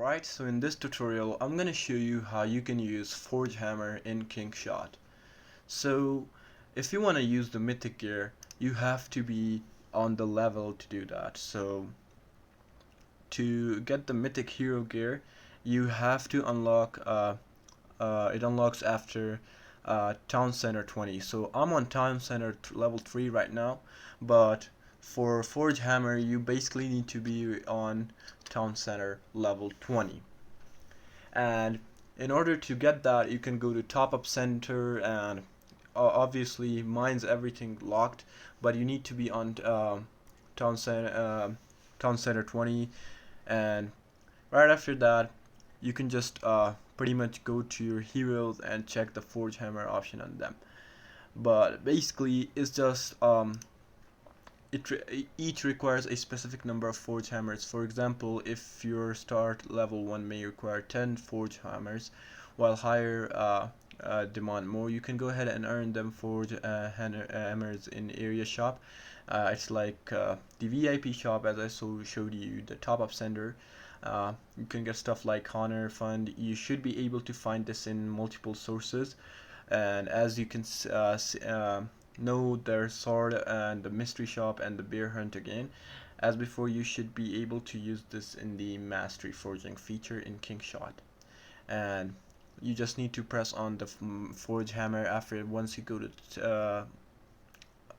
Alright, so in this tutorial I'm gonna show you how you can use Forge Hammer in Kingshot. So if you want to use the Mythic gear, you have to be on the level to do that. So to get the Mythic hero gear, you have to unlock it unlocks after Town Center 20. So I'm on Town Center level 3 right now, but for Forge Hammer you basically need to be on Town Center level 20. And in order to get that, you can go to Top Up Center, and obviously mine's everything locked, but you need to be on Town Center Town Center 20. And right after that you can just pretty much go to your heroes and check the Forge Hammer option on them. But basically it's just each requires a specific number of Forge Hammers. For example, if your start level 1 may require 10 Forge Hammers, while higher demand more, you can go ahead and earn them Forge Hammers in Area Shop. It's like the VIP shop, as I showed you, the Top Up Center. You can get stuff like Honor Fund. You should be able to find this in multiple sources, and as you can know, their sword and the mystery shop and the bear hunt again. As before, you should be able to use this in the mastery forging feature in Kingshot, and you just need to press on the Forge Hammer after once you go to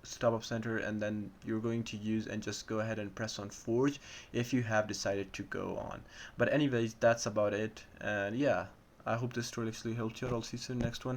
Stop Up Center, and then you're going to use and just go ahead and press on Forge if you have decided to go on. But anyways, that's about it, and yeah, I hope this tutorial actually helped you. I'll see you soon next one.